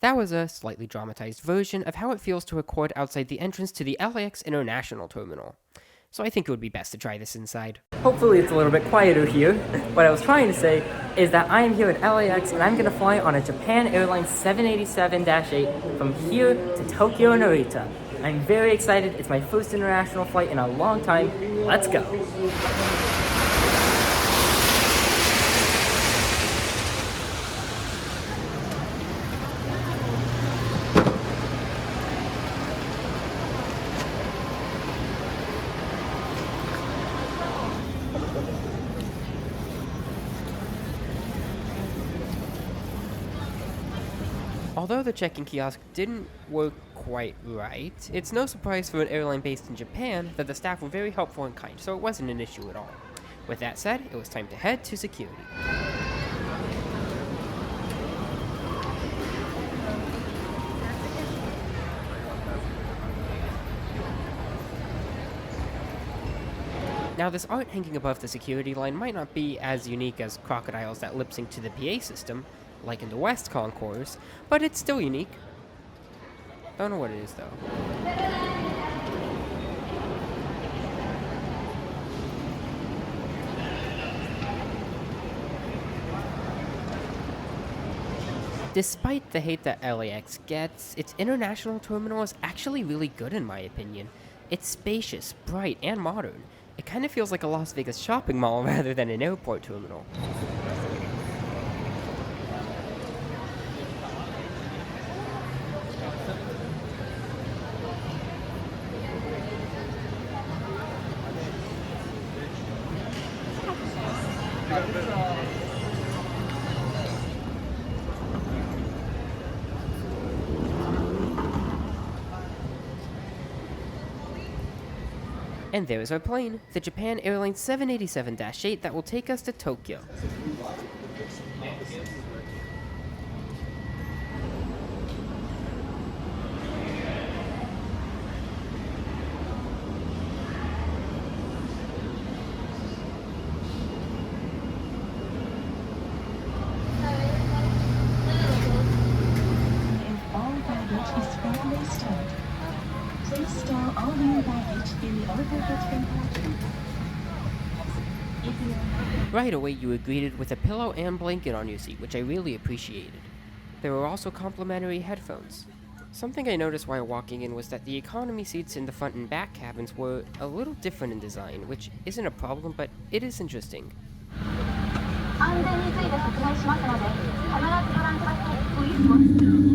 That was a slightly dramatized version of how it feels to record outside the entrance to the LAX International Terminal. So I think it would be best to try this inside. Hopefully it's a little bit quieter here. What I was trying to say is that I am here at LAX and I'm going to fly on a Japan Airlines 787-8 from here to Tokyo Narita. I'm very excited. It's my first international flight in a long time. Let's go. Although the check-in kiosk didn't work quite right, it's no surprise for an airline based in Japan that the staff were very helpful and kind, so it wasn't an issue at all. With that said, it was time to head to security. Now, this art hanging above the security line might not be as unique as crocodiles that lip sync to the PA system, like in the West concourse, but it's still unique. Don't know what it is though. Despite the hate that LAX gets, its international terminal is actually really good in my opinion. It's spacious, bright, and modern. It kind of feels like a Las Vegas shopping mall rather than an airport terminal. And there's our plane, the Japan Airlines 787-8 that will take us to Tokyo. Please store all new baggage in the overhead compartment. Right away, you were greeted with a pillow and blanket on your seat, which I really appreciated. There were also complimentary headphones. Something I noticed while walking in was that the economy seats in the front and back cabins were a little different in design, which isn't a problem, but it is interesting. 安全について説明しますので、必ずご覧ください。Please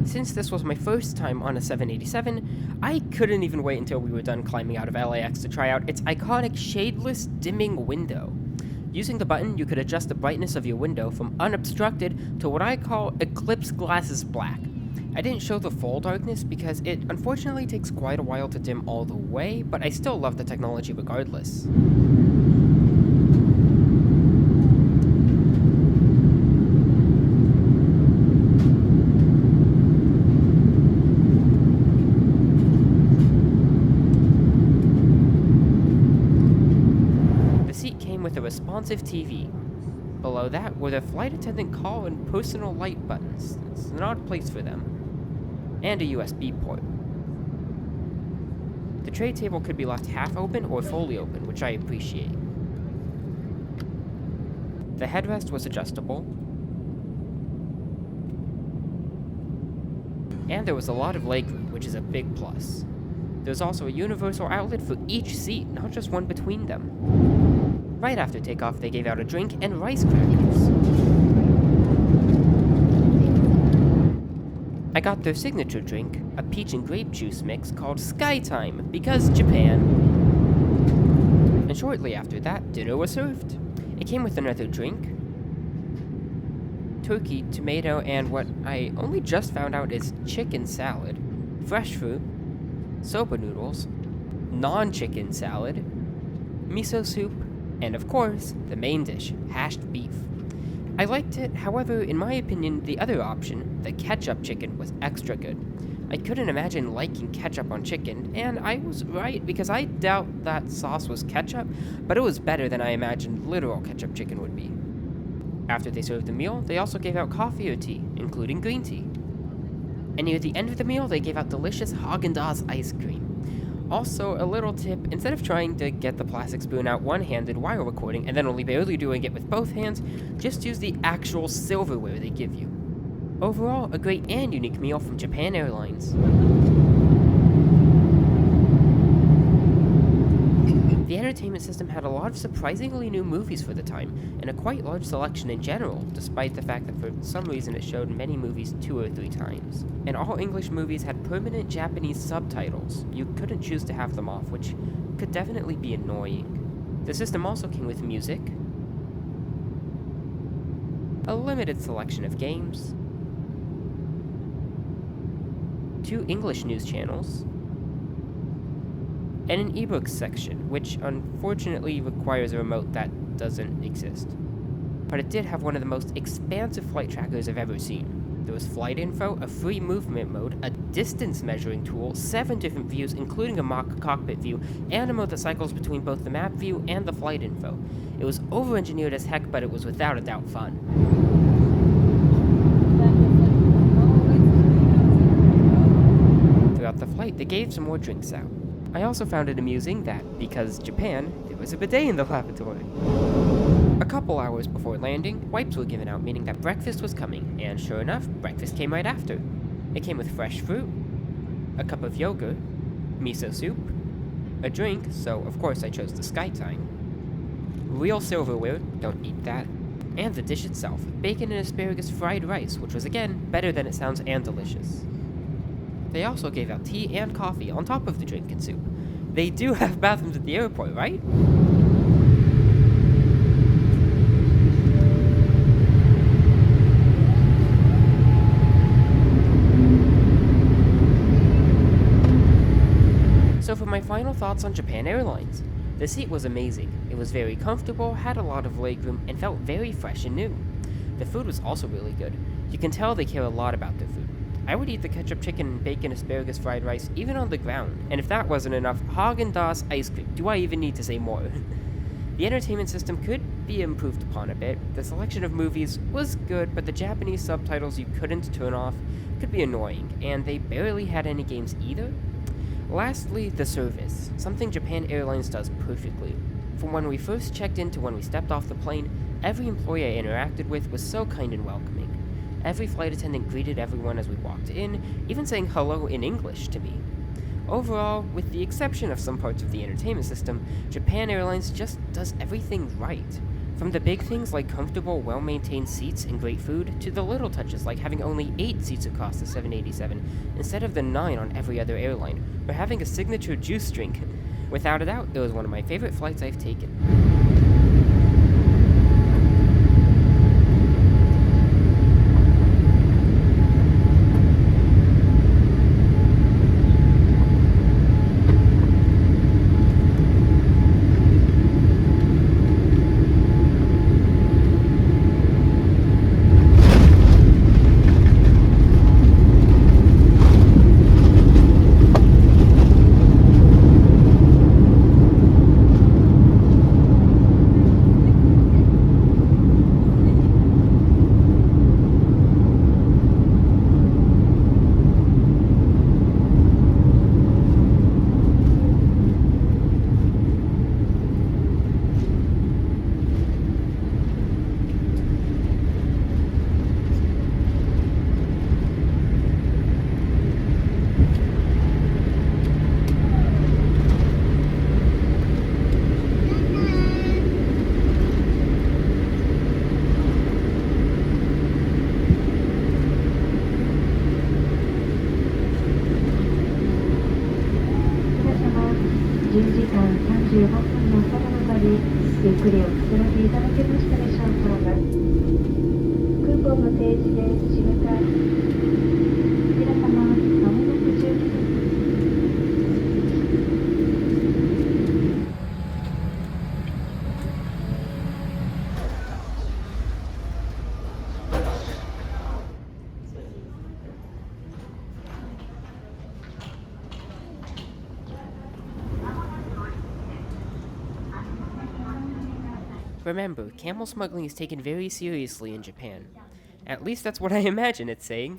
Since this was my first time on a 787, I couldn't even wait until we were done climbing out of LAX to try out its iconic shadeless dimming window. Using the button, you could adjust the brightness of your window from unobstructed to what I call eclipse glasses black. I didn't show the full darkness because it unfortunately takes quite a while to dim all the way, but I still love the technology regardless. With a responsive TV. Below that were the flight attendant call and personal light buttons. It's an odd place for them. And a USB port. The tray table could be left half open or fully open, which I appreciate. The headrest was adjustable, and there was a lot of legroom, which is a big plus. There's also a universal outlet for each seat, not just one between them. Right after takeoff, they gave out a drink and rice crackers. I got their signature drink, a peach and grape juice mix called Sky Time, because Japan. And shortly after that, dinner was served. It came with another drink, turkey, tomato, and what I only just found out is chicken salad, fresh fruit, soba noodles, non-chicken salad, miso soup, and of course, the main dish, hashed beef. I liked it, however, in my opinion, the other option, the ketchup chicken, was extra good. I couldn't imagine liking ketchup on chicken, and I was right because I doubt that sauce was ketchup, but it was better than I imagined literal ketchup chicken would be. After they served the meal, they also gave out coffee or tea, including green tea. And near the end of the meal, they gave out delicious Haagen-Dazs ice cream. Also, a little tip, instead of trying to get the plastic spoon out one-handed while recording and then only barely doing it with both hands, just use the actual silverware they give you. Overall, a great and unique meal from Japan Airlines. The entertainment system had a lot of surprisingly new movies for the time, and a quite large selection in general, despite the fact that for some reason it showed many movies 2 or 3 times. And all English movies had permanent Japanese subtitles. You couldn't choose to have them off, which could definitely be annoying. The system also came with music, a limited selection of games, 2 English news channels, and an ebooks section, which unfortunately requires a remote that doesn't exist. But it did have one of the most expansive flight trackers I've ever seen. There was flight info, a free movement mode, a distance measuring tool, 7 different views including a mock cockpit view, and a mode that cycles between both the map view and the flight info. It was over-engineered as heck, but it was without a doubt fun. Throughout the flight, they gave some more drinks out. I also found it amusing that, because Japan, there was a bidet in the lavatory. A couple hours before landing, wipes were given out, meaning that breakfast was coming, and sure enough, breakfast came right after. It came with fresh fruit, a cup of yogurt, miso soup, a drink, so of course I chose the Sky Time, real silverware, don't eat that, and the dish itself, bacon and asparagus fried rice, which was again, better than it sounds and delicious. They also gave out tea and coffee on top of the drink and soup. They do have bathrooms at the airport, right? So for my final thoughts on Japan Airlines. The seat was amazing. It was very comfortable, had a lot of legroom, and felt very fresh and new. The food was also really good. You can tell they care a lot about their food. I would eat the ketchup chicken and bacon asparagus fried rice even on the ground, and if that wasn't enough, Haagen-Dazs ice cream. Do I even need to say more? The entertainment system could be improved upon a bit. The selection of movies was good, but the Japanese subtitles you couldn't turn off could be annoying, and they barely had any games either. Lastly, the service, something Japan Airlines does perfectly. From when we first checked in to when we stepped off the plane, every employee I interacted with was so kind and welcoming. Every flight attendant greeted everyone as we walked in, even saying hello in English to me. Overall, with the exception of some parts of the entertainment system, Japan Airlines just does everything right. From the big things like comfortable, well-maintained seats and great food, to the little touches like having only 8 seats across the 787 instead of the 9 on every other airline, or having a signature juice drink. Without a doubt, it was one of my favorite flights I've taken. 時間35分のその場にゆっくりおくつろぎいただけましたでしょうか。空港の提示で閉めた皆様、まもなく10時です。Remember, camel smuggling is taken very seriously in Japan. At least that's what I imagine it's saying.